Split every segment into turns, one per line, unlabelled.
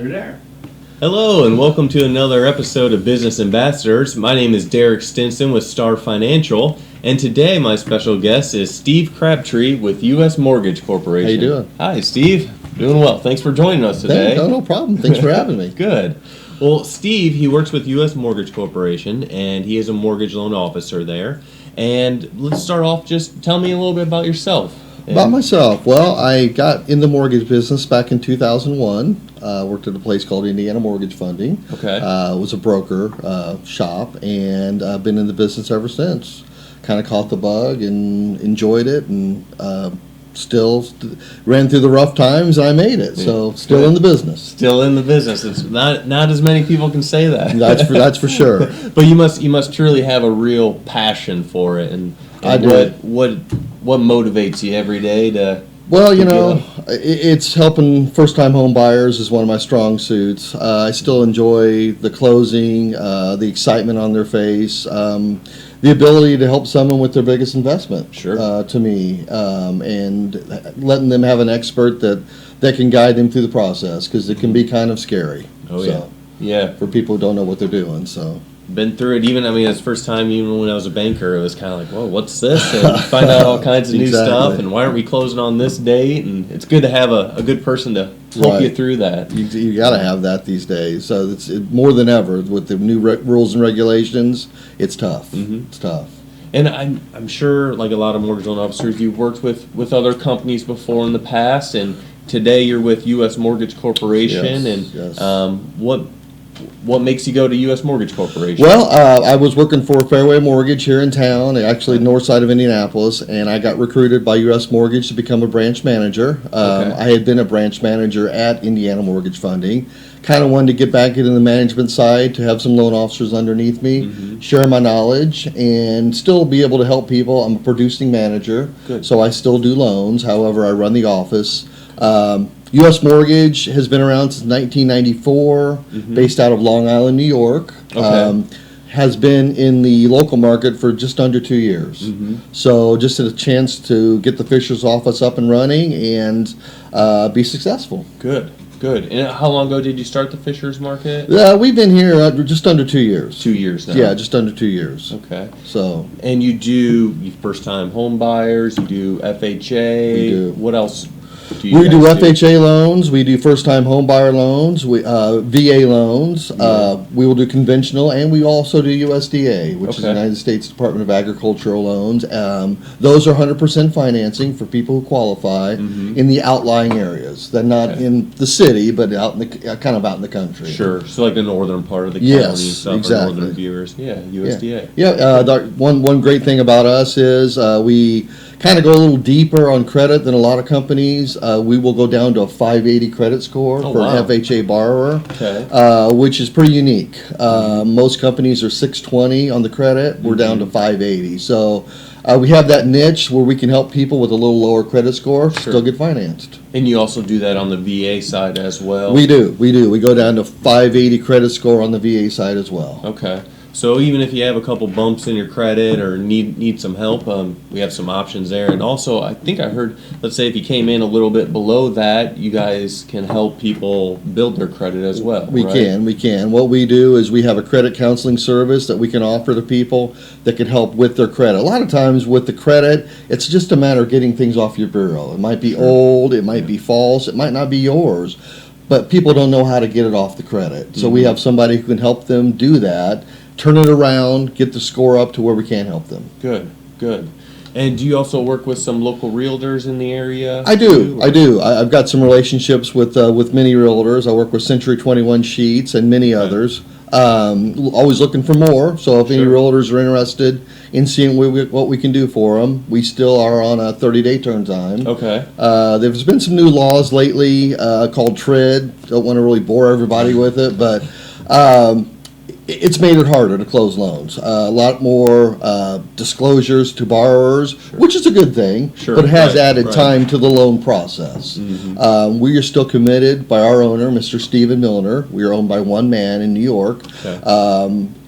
You're there.
Hello and welcome to another episode of Business Ambassadors. My name is Derek Stinson with Star Financial, and today my special guest is Steve Crabtree with U.S. Mortgage Corporation.
How you doing?
Hi, Steve. Doing well. Thanks for joining us today.
No problem. Thanks for having me.
Good. Well, Steve, he works with U.S. Mortgage Corporation, and he is a mortgage loan officer there. And let's start off, just tell me a little bit about yourself.
About myself, well, I got in the mortgage business back in 2001. Worked at a place called Indiana Mortgage Funding.
Okay.
Was a broker shop, and I've been in the business ever since. Kind of caught the bug and enjoyed it, and still ran through the rough times, and I made it. So still in the business.
Still in the business. It's not as many people can say that.
That's for sure.
But you must truly have a real passion for it, and
I do.
What motivates you every day to?
Well, it's helping first-time home buyers is one of my strong suits. I still enjoy the closing, the excitement on their face, the ability to help someone with their biggest investment.
Sure.
To me, and letting them have an expert that can guide them through the process, because it can be kind of scary.
Oh, yeah. Yeah.
For people who don't know what they're doing, so.
Been through it. It's the first time, even when I was a banker, it was kind of like, whoa, what's this? And find out all kinds of new stuff, and why aren't we closing on this date? And it's good to have a good person to help you through that.
You got to have that these days. So it's more than ever with the new rules and regulations. It's tough. Mm-hmm. It's tough.
And I'm sure, like a lot of mortgage loan officers, you've worked with other companies before in the past, and today you're with U.S. Mortgage Corporation.
Yes.
What makes you go to U.S. Mortgage Corporation?
Well, I was working for Fairway Mortgage here in town, actually north side of Indianapolis, and I got recruited by U.S. Mortgage to become a branch manager. I had been a branch manager at Indiana Mortgage Funding. Kind of wanted to get back into the management side, to have some loan officers underneath me, share my knowledge, and still be able to help people. I'm a producing manager, so I still do loans. However, I run the office. U.S. Mortgage has been around since 1994, based out of Long Island, New York. Has been in the local market for just under 2 years. So just a chance to get the Fisher's office up and running and be successful.
Good. And how long ago did you start the Fisher's market?
We've been here just under 2 years.
2 years now.
Yeah, just under 2 years.
Okay.
So.
And you do first-time home buyers. You do FHA.
We do.
What else?
We do FHA loans. We do first-time home buyer loans. We VA loans. We will do conventional, and we also do USDA, which is the United States Department of Agricultural loans. Those are 100% financing for people who qualify in the outlying areas. They're not in the city, but out in the kind of out in the country.
Sure. So like the northern part of the county.
Yes, exactly.
Northern viewers. Yeah, USDA.
Yeah. One great thing about us is we kind of go a little deeper on credit than a lot of companies. We will go down to a 580 credit score for an FHA borrower, which is pretty unique. Most companies are 620 on the credit. We're down to 580. So we have that niche where we can help people with a little lower credit score still get financed.
And you also do that on the VA side as well?
We do. We go down to 580 credit score on the VA side as well.
Okay. So even if you have a couple bumps in your credit or need some help, we have some options there. And also, I think I heard, let's say if you came in a little bit below that, you guys can help people build their credit as well.
We can. What we do is we have a credit counseling service that we can offer to people that can help with their credit. A lot of times with the credit, it's just a matter of getting things off your bureau. It might be old, it might be false, it might not be yours, but people don't know how to get it off the credit. So we have somebody who can help them do that, turn it around, get the score up to where we can help them.
Good. And do you also work with some local realtors in the area?
I do. I've got some relationships with many realtors. I work with Century 21 Sheets and many others. Always looking for more. So if any realtors are interested in seeing what we can do for them, we still are on a 30-day turn time.
Okay.
There's been some new laws lately called TRID. Don't want to really bore everybody with it, but it's made it harder to close loans. A lot more disclosures to borrowers, which is a good thing, but it has added time to the loan process. We are still committed by our owner, Mr. Steven Milner. We are owned by one man in New York.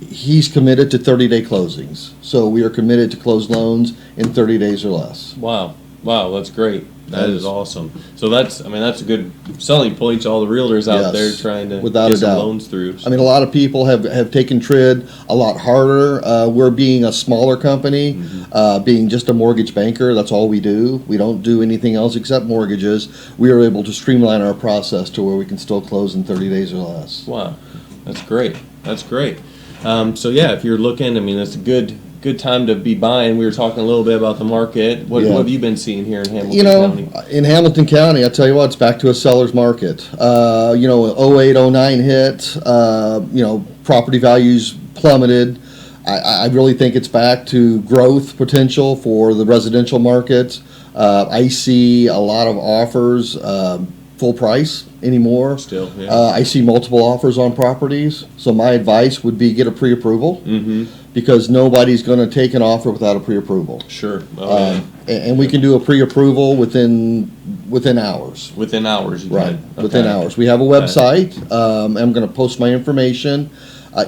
He's committed to 30-day closings. So we are committed to close loans in 30 days or less.
Wow, that's great. That is awesome. So that's a good selling point to all the realtors out there trying to
without
get
a
some
doubt.
loans through.
I mean, a lot of people have taken TRID a lot harder. We're being a smaller company, being just a mortgage banker. That's all we do. We don't do anything else except mortgages. We are able to streamline our process to where we can still close in 30 days or less.
Wow, that's great. That's great. So yeah, if you're looking, I mean, that's a good time to be buying. We were talking a little bit about the market. What have you been seeing here in Hamilton County?
In Hamilton County, I tell you what, it's back to a seller's market. 08, 09 hit, property values plummeted. I really think it's back to growth potential for the residential market. I see a lot of offers, full price anymore.
Still, yeah.
I see multiple offers on properties. So my advice would be get a pre-approval. Because nobody's going to take an offer without a pre-approval.
Sure.
And we can do a pre-approval within hours.
Within hours, you
Right,
can.
within
Okay.
hours. We have a website. I'm going to post my information.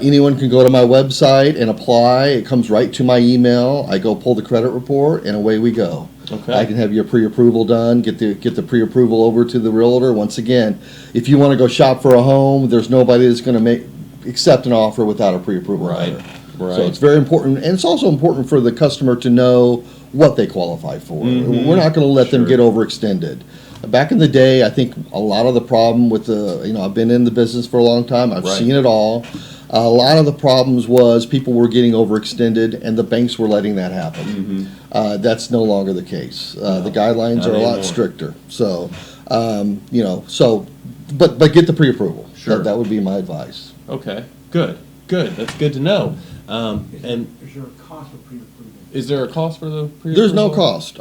Anyone can go to my website and apply. It comes right to my email. I go pull the credit report, and away we go.
Okay.
I can have your pre-approval done, get the pre-approval over to the realtor. Once again, if you want to go shop for a home, there's nobody that's going to accept an offer without a pre-approval letter.
Right.
So it's very important, and it's also important for the customer to know what they qualify for. We're not going to let them get overextended. Back in the day, I think a lot of the problem with I've been in the business for a long time. I've seen it all. A lot of the problems was people were getting overextended, and the banks were letting that happen. That's no longer the case. The guidelines are a lot stricter. So, but get the pre-approval.
Sure.
That would be my advice.
Okay. Good. That's good to know. And
Is there a cost for pre-approval?
is there a cost for the pre-approval?
There's no cost.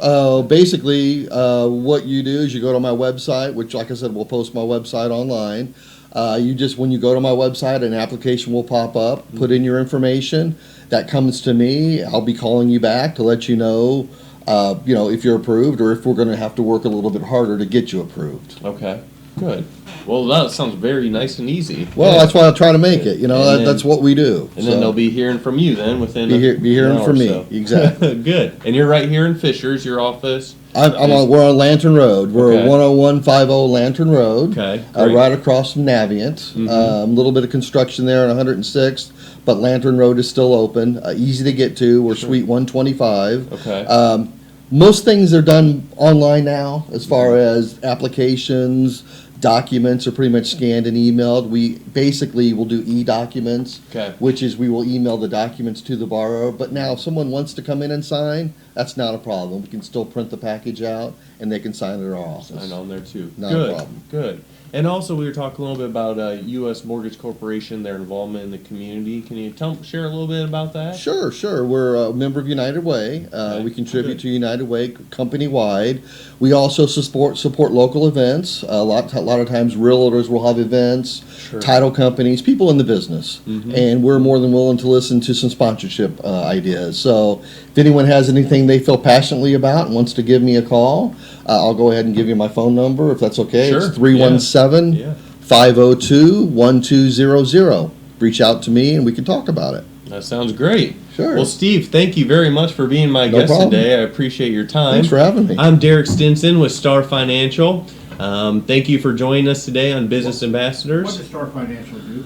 Basically, what you do is you go to my website, which, like I said, we'll post my website online. When you go to my website, an application will pop up. Put in your information. That comes to me. I'll be calling you back to let you know, if you're approved or if we're going to have to work a little bit harder to get you approved.
Okay. Good. Well, that sounds very nice and easy.
Well, that's why I try to make it.
And
That's what we do.
And then they'll be hearing from you then within
be hearing
an hour
from
or
me.
so.
Exactly.
Good. And you're right here in Fishers, your office.
We're on Lantern Road. We're
Okay.
10150 Lantern Road.
Okay, great.
Right across from Navient. A little bit of construction there on 106th, but Lantern Road is still open. Easy to get to. We're Suite 125.
Okay.
Most things are done online now, as far as applications. Documents are pretty much scanned and emailed. We basically will do e-documents,
Okay.
which is we will email the documents to the borrower. But now if someone wants to come in and sign, that's not a problem. We can still print the package out and they can sign it at our office.
Sign on there too.
Not a problem.
Good. And also, we were talking a little bit about U.S. Mortgage Corporation, their involvement in the community. Can you share a little bit about that?
Sure. We're a member of United Way. We contribute to United Way company-wide. We also support local events. A lot of times realtors will have events, title companies, people in the business. And we're more than willing to listen to some sponsorship ideas. So if anyone has anything they feel passionately about and wants to give me a call, I'll go ahead and give you my phone number if that's okay.
Sure.
It's 317-502-1200. Reach out to me and we can talk about it.
That sounds great.
Sure.
Well, Steve, thank you very much for being my guest
problem.
today. I appreciate your time.
Thanks for having me.
I'm Derek Stinson with Star Financial. Thank you for joining us today on Business Ambassadors.
What does Star Financial do?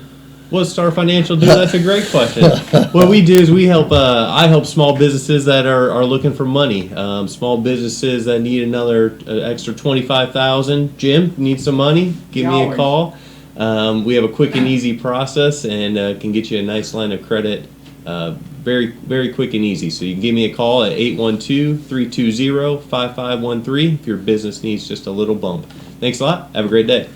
What does Star Financial do? That's a great question. What we do is I help small businesses that are looking for money. Small businesses that need another extra $25,000. Jim, need some money? Give me a
Always.
call. We have a quick and easy process and can get you a nice line of credit. Very, very quick and easy. So you can give me a call at 812-320-5513 if your business needs just a little bump. Thanks a lot. Have a great day.